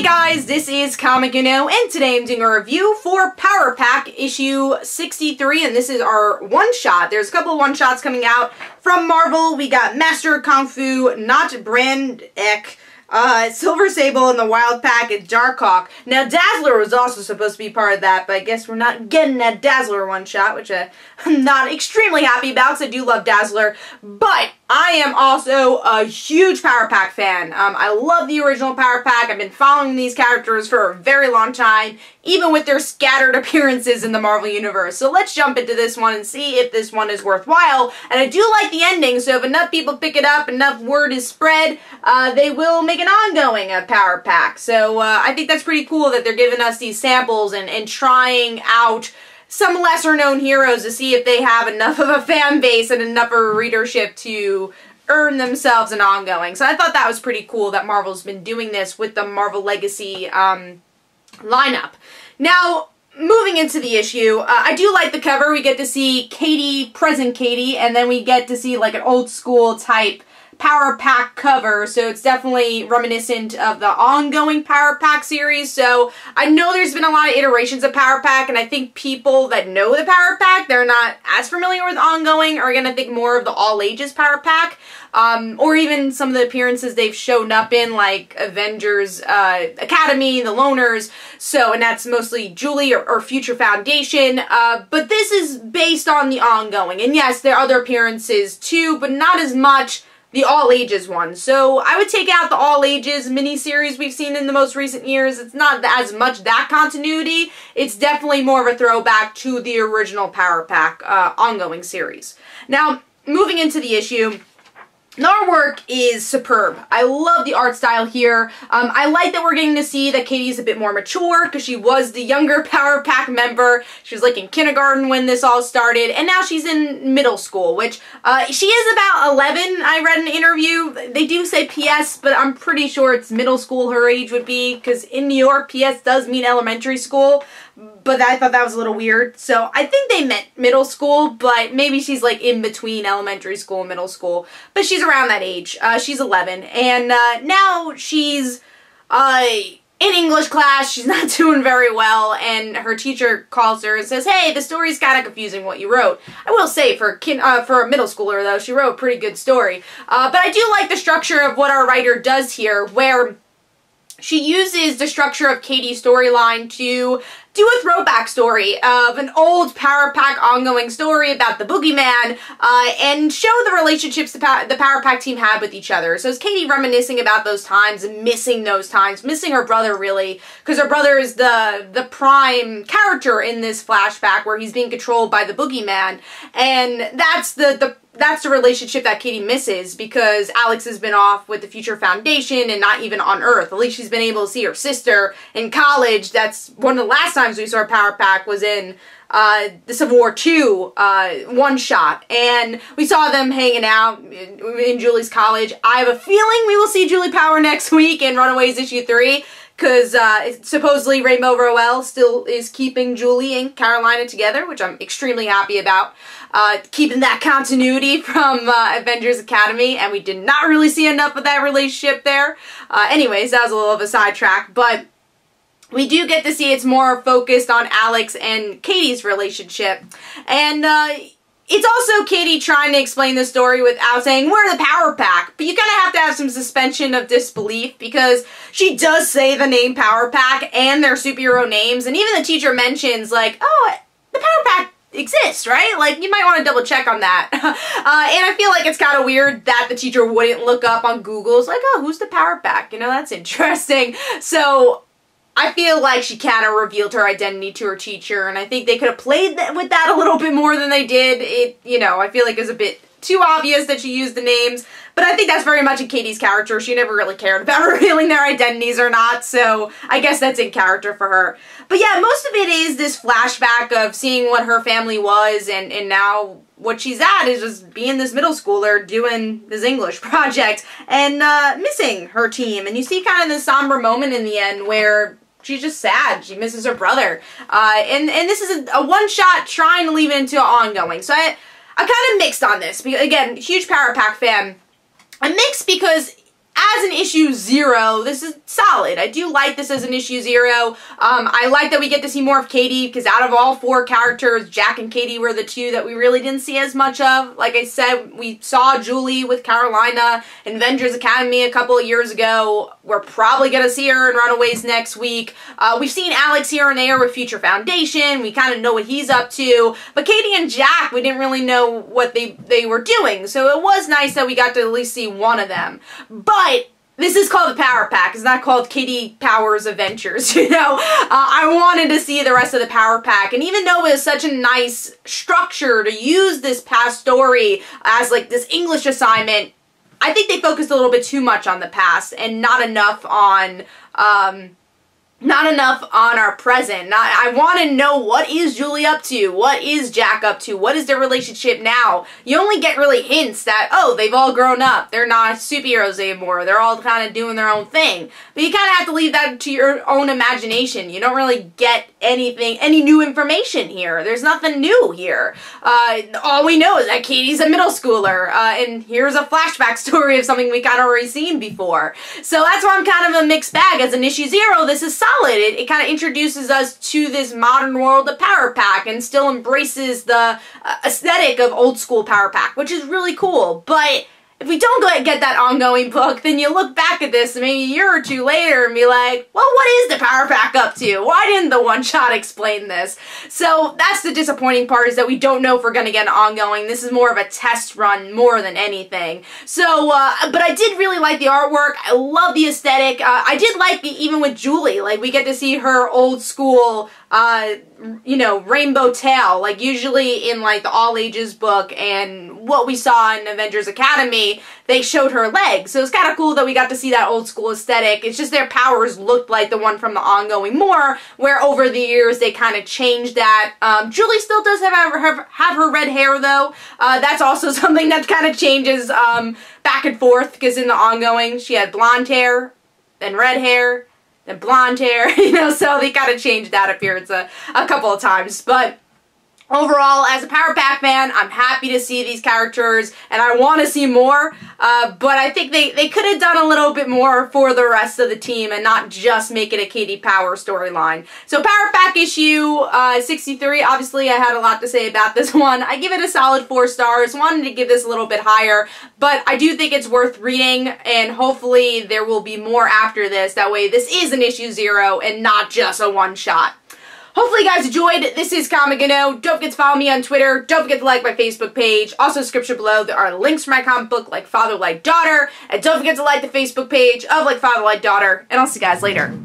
guys, this is Comic Uno, and today I'm doing a review for Power Pack issue 63, and this is our one-shot. There's a couple of one-shots coming out from Marvel. We got Master Kung Fu, Not Brand Ek, Silver Sable in the Wild Pack, and Darkhawk. Now, Dazzler was also supposed to be part of that, but I guess we're not getting that Dazzler one-shot, which I'm not extremely happy about, because I do love Dazzler. But I am also a huge Power Pack fan. I love the original Power Pack. I've been following these characters for a very long time, even with their scattered appearances in the Marvel Universe. So let's jump into this one and see if this one is worthwhile. And I do like the ending, so if enough people pick it up, enough word is spread, they will make an ongoing Power Pack. So I think that's pretty cool that they're giving us these samples and trying out some lesser known heroes to see if they have enough of a fan base and enough of a readership to earn themselves an ongoing. So I thought that was pretty cool that Marvel's been doing this with the Marvel Legacy lineup. Now, moving into the issue, I do like the cover. We get to see Katie, present Katie, and then we get to see like an old school type Power Pack cover, so it's definitely reminiscent of the ongoing Power Pack series. So I know there's been a lot of iterations of Power Pack, and I think people that know the Power Pack, they're not as familiar with ongoing, are going to think more of the all ages Power Pack, or even some of the appearances they've shown up in, like Avengers Academy, the Loners, so, and that's mostly Julie or Future Foundation, but this is based on the ongoing, and yes, there are other appearances too, but not as much the all-ages one. So I would take out the all-ages miniseries we've seen in the most recent years. It's not as much that continuity. It's definitely more of a throwback to the original Power Pack ongoing series. Now, moving into the issue, the artwork is superb. I love the art style here. I like that we're getting to see that Katie's a bit more mature, because she was the younger Power Pack member. She was like in kindergarten when this all started, and now she's in middle school, which she is about 11. I read an interview. They do say PS, but I'm pretty sure it's middle school her age would be, because in New York, PS does mean elementary school. But I thought that was a little weird. So I think they meant middle school, but maybe she's like in between elementary school and middle school. But she's around that age. She's 11. And now she's in English class. She's not doing very well. And her teacher calls her and says, hey, the story's kind of confusing what you wrote. I will say, for a middle schooler, though, she wrote a pretty good story. But I do like the structure of what our writer does here, where she uses the structure of Katie's storyline to do a throwback story of an old Power Pack ongoing story about the Boogeyman, and show the relationships the Power Pack team had with each other. So it's Katie reminiscing about those times and missing those times, missing her brother really, because her brother is the prime character in this flashback where he's being controlled by the Boogeyman, and that's the relationship that Katie misses, because Alex has been off with the Future Foundation and not even on Earth. At least she's been able to see her sister in college. That's one of the last times we saw Power Pack was in the Civil War II one-shot. And we saw them hanging out in Julie's college. I have a feeling we will see Julie Power next week in Runaways issue 3. Because supposedly Rainbow Rowell still is keeping Julie and Carolina together, which I'm extremely happy about. Keeping that continuity from Avengers Academy, and we did not really see enough of that relationship there. Anyways, that was a little of a sidetrack, but we do get to see it's more focused on Alex and Katie's relationship. And it's also Katie trying to explain the story without saying, we're the Power Pack. But you kind of have to have some suspension of disbelief, because she does say the name Power Pack and their superhero names. And even the teacher mentions, like, oh, the Power Pack exists, right? Like, you might want to double check on that. And I feel like it's kind of weird that the teacher wouldn't look up on Google. It's like, oh, who's the Power Pack? You know, that's interesting. So I feel like she kind of revealed her identity to her teacher, and I think they could have played with that a little bit more than they did. You know, I feel like it was a bit too obvious that she used the names, but I think that's very much in Katie's character. She never really cared about revealing their identities or not, so I guess that's in character for her. But yeah, most of it is this flashback of seeing what her family was, and now what she's at is just being this middle schooler doing this English project, and missing her team. And you see kind of this somber moment in the end where she's just sad. She misses her brother. And this is a one-shot trying to leave it into ongoing. So I'm kind of mixed on this. Because, again, huge Power Pack fan. I'm mixed because as an issue 0, this is solid. I do like this as an issue 0. I like that we get to see more of Katie, because out of all 4 characters, Jack and Katie were the 2 that we really didn't see as much of. Like I said, we saw Julie with Carolina in Avengers Academy a couple of years ago. We're probably going to see her in Runaways next week. We've seen Alex here and there with Future Foundation. We kind of know what he's up to. But Katie and Jack, we didn't really know what they were doing. So it was nice that we got to at least see one of them. But this is called the Power Pack. It's not called Katie Powers Adventures, you know? I wanted to see the rest of the Power Pack, and even though it was such a nice structure to use this past story as like this English assignment, I think they focused a little bit too much on the past and not enough on our present. I want to know, what is Julie up to? What is Jack up to? What is their relationship now? You only get really hints that, oh, they've all grown up. They're not superheroes anymore. They're all kind of doing their own thing. But you kind of have to leave that to your own imagination. You don't really get any new information here. There's nothing new here. All we know is that Katie's a middle schooler, and here's a flashback story of something we kind of already seen before. So that's why I'm kind of a mixed bag. As an issue 0, this is solid. It kind of introduces us to this modern world of Power Pack and still embraces the aesthetic of old school Power Pack, which is really cool. But if we don't get that ongoing book, then you look back at this maybe a year or 2 later and be like, well, what is the Power Pack up to? Why didn't the one-shot explain this? So that's the disappointing part, is that we don't know if we're going to get an ongoing. This is more of a test run more than anything. So, but I did really like the artwork. I love the aesthetic. I did like even with Julie, like we get to see her old school you know, rainbow tail, like usually in like the all ages book and what we saw in Avengers Academy, they showed her legs. So it's kind of cool that we got to see that old school aesthetic. It's just their powers looked like the one from the ongoing more, where over the years they kind of changed that. Julie still does have her red hair though. That's also something that kind of changes back and forth, because in the ongoing she had blonde hair, then red hair, and blonde hair, you know, so they kind of changed that appearance a couple of times. But overall, as a Power Pack fan, I'm happy to see these characters, and I want to see more, but I think they could have done a little bit more for the rest of the team and not just make it a Katie Power storyline. So Power Pack issue 63, obviously I had a lot to say about this one. I give it a solid 4 stars, wanted to give this a little bit higher, but I do think it's worth reading, and hopefully there will be more after this. That way this is an issue 0 and not just a one-shot. Hopefully you guys enjoyed. This is Comic Don't forget to follow me on Twitter. Don't forget to like my Facebook page. Also, description below, there are links for my comic book, Like Father, Like Daughter. And don't forget to like the Facebook page of Like Father, Like Daughter. And I'll see you guys later.